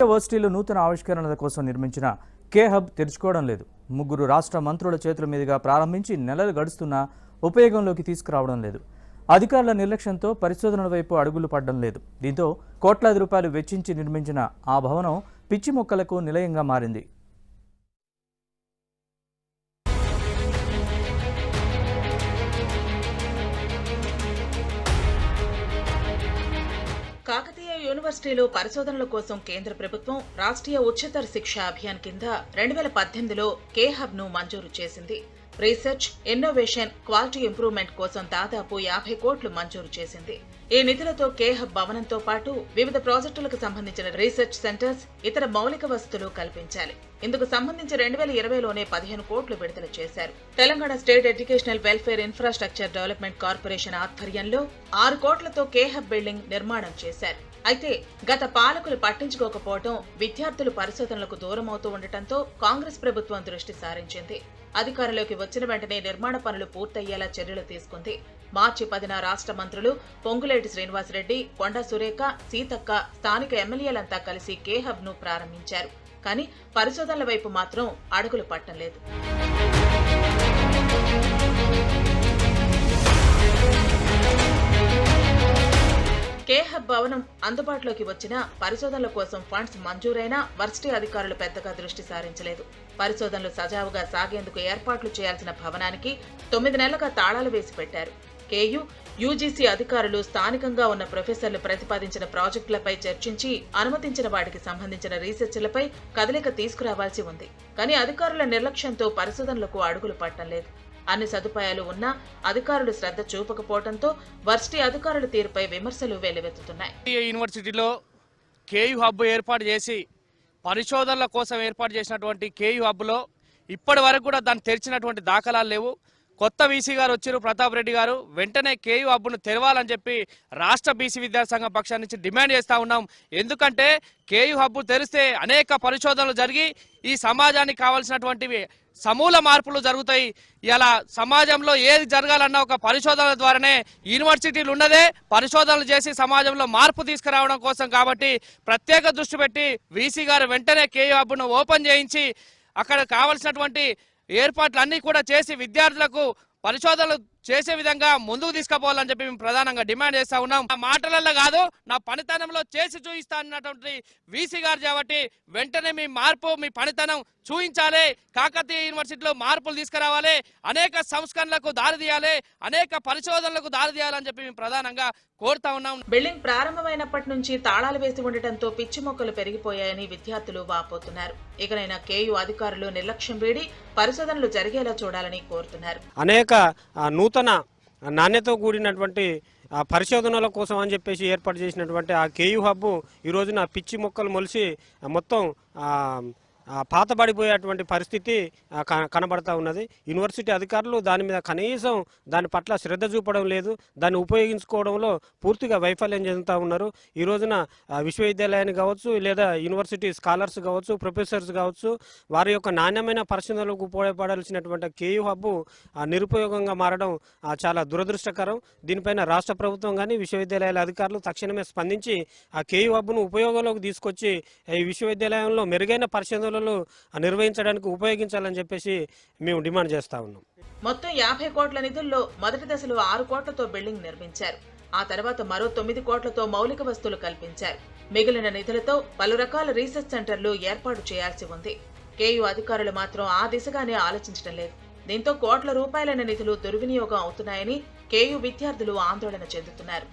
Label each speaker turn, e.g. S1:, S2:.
S1: యూనివర్సిటీలో నూతన ఆవిష్కరణల కోసం నిర్మించిన కే హబ్ తెరుచుకోవడం లేదు. 3 రాష్ట్ర మంత్రుల చేతుల మీదుగా ప్రారంభించి నెలలు గడుస్తున్నా ఉపయోగంలోకి తీసుకురావడం లేదు. అధికారుల నిర్లక్ష్యంతో పరిశోధనల వైపు అడుగులు పడడం లేదు. దీంతో కోట్లాది రూపాయలు వెచ్చించి నిర్మించిన ఆ భవనం పిచ్చి మొక్కలకు నిలయంగా మారింది.
S2: కాకతీయ యూనివర్సిటీలో పరిశోధనల కోసం కేంద్ర ప్రభుత్వం రాష్ట్రీయ ఉच्चतर శిక్షా అభియాన్ కింద 2018లో కే హబ్ ను మంజూరు చేసింది. రీసెర్చ్, ఇన్నోవేషన్, క్వాలిటీ ఇంప్రూవ్మెంట్ కోసం దాదాపు 50 కోట్లు మంజూరు చేసింది. ఈ నిధులతో కే హబ్ భవనంతో పాటు వివిధ ప్రాజెక్టులకు సంబంధించిన రీసెర్చ్ సెంటర్స్, ఇతర మౌలిక వసతులు కల్పించాలి. ఇందుకు సంబంధించి 2020లోనే 15 కోట్లు విడుదల చేశారు. Telangana state educational welfare infrastructure development corporation ఆధ్వర్యంలో 6 కోట్లతో కే హబ్ బిల్డింగ్ నిర్మాణం చేశారు. అయితే గత పాలకులు పట్టించుకోకపోవడం, విద్యార్థులు పరిశోధనలకు దూరమవుతూ ఉండటంతో కాంగ్రెస్ ప్రభుత్వం దృష్టి సారించింది. అధికారంలోకి వచ్చిన వెంటనే నిర్మాణ పనులు పూర్తయ్యేలా చర్యలు తీసుకుంది. మార్చి 10న రాష్ట్ర మంత్రులు పొంగులేటి శ్రీనివాసరెడ్డి, కొండా సురేఖ, సీతక్క, స్థానిక ఎమ్మెల్యేలంతా కలిసి కే హబ్ ను ప్రారంభించారు. కానీ పరిశోధనల వైపు మాత్రం అడుగులు పట్టలేదు. కే హబ్ భవనం అందుబాటులోకి వచ్చినా పరిశోధనల కోసం ఫండ్స్ మంజూరైనా వర్సిటీ అధికారులు పెద్దగా దృష్టి సారించలేదు. పరిశోధనలు సజావుగా సాగేందుకు ఏర్పాట్లు చేయాల్సిన భవనానికి 9 నెలలుగా తాళాలు వేసి పెట్టారు. కేయూ, యూజీసీ అధికారులు స్థానికంగా ఉన్న ప్రొఫెసర్లు ప్రతిపాదించిన ప్రాజెక్టులపై చర్చించి అనుమతించిన వాటికి సంబంధించిన రీసెర్చ్లపై కదలిక తీసుకురావాల్సి ఉంది. కానీ అధికారుల నిర్లక్ష్యంతో పరిశోధనలకు అడుగులు పట్టడం లేదు. అన్ని సదుపాయాలు ఉన్నా అధికారులు శ్రద్ధ చూపకపోవడంతో వర్సిటీ అధికారుల తీరుపై విమర్శలు వెల్లువెత్తుతున్నాయి.
S3: యూనివర్సిటీలో కేయూ హబ్ ఏర్పాటు చేసి పరిశోధనల కోసం ఏర్పాటు చేసినటువంటి కేయూ హబ్లో ఇప్పటి వరకు కూడా దాన్ని తెరిచినటువంటి దాఖలాలు లేవు. కొత్త వీసీ గారు వచ్చారు, ప్రతాప్ రెడ్డి గారు, వెంటనే కేయూ హబ్ను తెరవాలని చెప్పి రాష్ట్ర బీసీ విద్యాసంఘం పక్షాన్ని నుంచి డిమాండ్ చేస్తూ ఉన్నాం. ఎందుకంటే కేయూ హబ్ తెరిస్తే అనేక పరిశోధనలు జరిగి ఈ సమాజానికి కావాల్సినటువంటివి సమూల మార్పులు జరుగుతాయి. ఇలా సమాజంలో ఏది జరగాలన్నా ఒక పరిశోధనల ద్వారానే యూనివర్సిటీలు ఉన్నదే పరిశోధనలు చేసి సమాజంలో మార్పు తీసుకురావడం కోసం. కాబట్టి ప్రత్యేక దృష్టి పెట్టి వీసీ గారు వెంటనే కేయూ హబ్ను ఓపెన్ చేయించి అక్కడ కావాల్సినటువంటి ఏర్పాట్లు అన్నీ కూడా చేసి విద్యార్థులకు పరిశోధనలు చేసే విధంగా ముందుకు తీసుకుపోవాలని చెప్పి మేము ప్రధానంగా డిమాండ్ చేస్తా ఉన్నాం. ఆ మాటలలో కాదు, నా పనితనంలో చేసి చూపిస్తా అన్నటువంటి వీసీ గారు కాబట్టి వెంటనే మీ మార్పు, మీ పనితనం చూపించాలి. కాకతీయ యూనివర్సిటీలో మార్పులు తీసుకురావాలి, అనేక సంస్కరణలకు దారి తీయాలి, అనేక పరిశోధనలకు దారి తీయాలని చెప్పి మేము ప్రధానంగా కోరుతా ఉన్నాం.
S2: బిల్డింగ్ ప్రారంభమైనప్పటి నుంచి తాళాలు వేసి ఉండటంతో పిచ్చి మొక్కలు పెరిగిపోయాయని విద్యార్థులు వాపోతున్నారు. ఇకనైనా కేయూ అధికారులు నిర్లక్ష్యం వీడి పరిశోధనలు జరిగేలా చూడాలని కోరుతున్నారు.
S4: అనేక నూతన నాణ్యతతో కూడినటువంటి పరిశోధనల కోసం అని చెప్పేసి ఏర్పాటు చేసినటువంటి ఆ కేయూ హబ్ ఈ రోజున పిచ్చి మొక్కలు మొలిసి మొత్తం పాతబడిపోయేటువంటి పరిస్థితి కనబడతా ఉన్నది. యూనివర్సిటీ అధికారులు దాని మీద కనీసం దాని పట్ల శ్రద్ధ చూపడం లేదు. దాన్ని ఉపయోగించుకోవడంలో పూర్తిగా వైఫల్యం చెందుతూ ఉన్నారు. ఈ రోజున విశ్వవిద్యాలయాన్ని కావచ్చు, లేదా యూనివర్సిటీ స్కాలర్స్ కావచ్చు, ప్రొఫెసర్స్ కావచ్చు, వారి యొక్క నాణ్యమైన పరిశోధనలకు ఉపయోగపడాల్సినటువంటి కేయూ హబ్ నిరుపయోగంగా మారడం చాలా దురదృష్టకరం. దీనిపైన రాష్ట్ర ప్రభుత్వం కానీ విశ్వవిద్యాలయాల అధికారులు తక్షణమే స్పందించి ఆ కేయూ హబ్ను ఉపయోగంలోకి తీసుకొచ్చి ఈ విశ్వవిద్యాలయంలో మెరుగైన పరిశోధనలు నిర్వహించడానికి ఉపయోగించాలని చెప్పేసి మేము డిమాండ్ చేస్తా ఉన్నాం.
S2: మొత్తం 50 కోట్ల నిధుల్లో మొదటి దశలో 6 కోట్లతో బిల్డింగ్ నిర్మించారు. ఆ తర్వాత మరో 9 కోట్లతో మౌలిక వస్తువులు కల్పించారు. మిగిలిన నిధులతో పలు రకాల రీసెర్చ్ సెంటర్లు ఏర్పాటు చేయాల్సి ఉంది. కేయూ అధికారులు మాత్రం ఆ దిశగానే ఆలోచించడం లేదు. దీంతో కోట్ల రూపాయల నిధులు దుర్వినియోగం అవుతున్నాయని కేయూ విద్యార్థులు ఆందోళన చెందుతున్నారు.